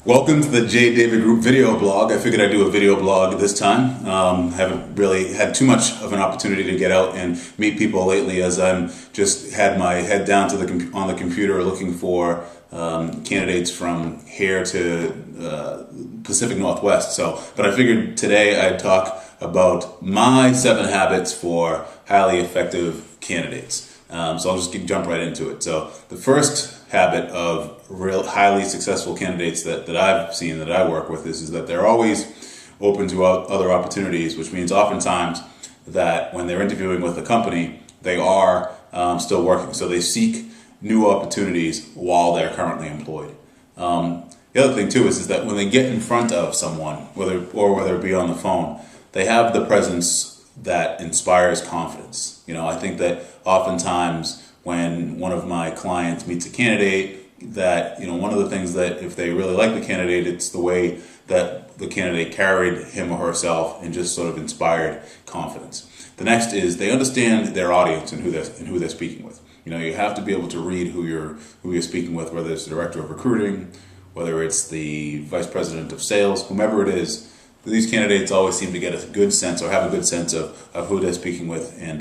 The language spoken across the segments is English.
Welcome to the J. David Group video blog. I figured I'd do a video blog this time. Haven't really had too much of an opportunity to get out and meet people lately, as I'm just had my head down to on the computer looking for candidates from here to Pacific Northwest. But I figured today I'd talk about my 7 habits for highly effective candidates. So I'll just jump right into it. So the first habit of real highly successful candidates that I've seen, that I work with, is that they're always open to other opportunities, which means oftentimes that when they're interviewing with a company, they are still working. So they seek new opportunities while they're currently employed. The other thing too is that when they get in front of someone, whether it be on the phone, they have the presence that inspires confidence. I think that oftentimes when one of my clients meets a candidate, that one of the things that if they really like the candidate, it's the way that the candidate carried him or herself and just sort of inspired confidence. The next is they understand their audience and who they're speaking with. You have to be able to read who you're speaking with, whether it's the director of recruiting, whether it's the vice president of sales, whomever it is. These candidates always seem to get a good sense, or have a good sense of who they're speaking with, and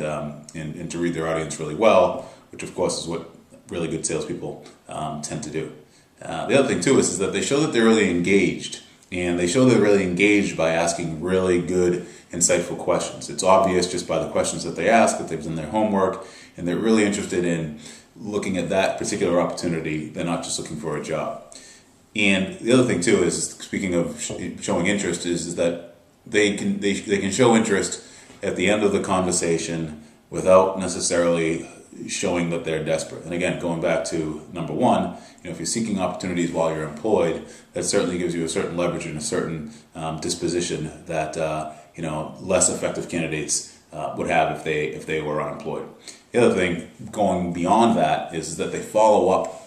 to read their audience really well, which of course is what really good salespeople tend to do. The other thing too is that they show that they're really engaged, and they show they're really engaged by asking really good, insightful questions. It's obvious just by the questions that they ask that they've done their homework, and they're really interested in looking at that particular opportunity. They're not just looking for a job. And the other thing too is, speaking of showing interest, is that they can show interest at the end of the conversation without necessarily showing that they're desperate. And again, going back to number one, if you're seeking opportunities while you're employed, that certainly gives you a certain leverage and a certain disposition that less effective candidates would have if they were unemployed. The other thing, going beyond that, is that they follow up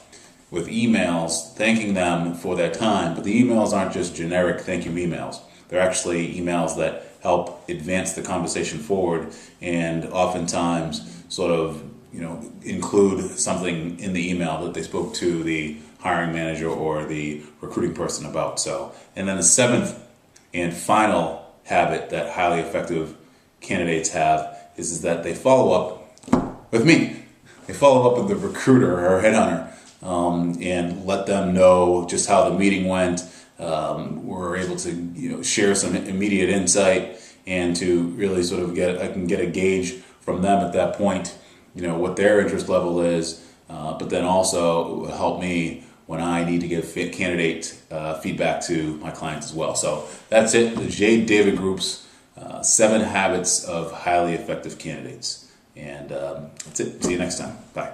with emails thanking them for their time, but the emails aren't just generic thank you emails. They're actually emails that help advance the conversation forward, and oftentimes sort of include something in the email that they spoke to the hiring manager or the recruiting person about. And then the 7th and final habit that highly effective candidates have is that they follow up with me. They follow up with the recruiter or headhunter, and let them know just how the meeting went. We're able to share some immediate insight, and to really sort of I can get a gauge from them at that point, what their interest level is, but then also help me when I need to give candidate feedback to my clients as well. So that's it, the J. David Group's 7 habits of highly effective candidates. And that's it. See you next time. Bye.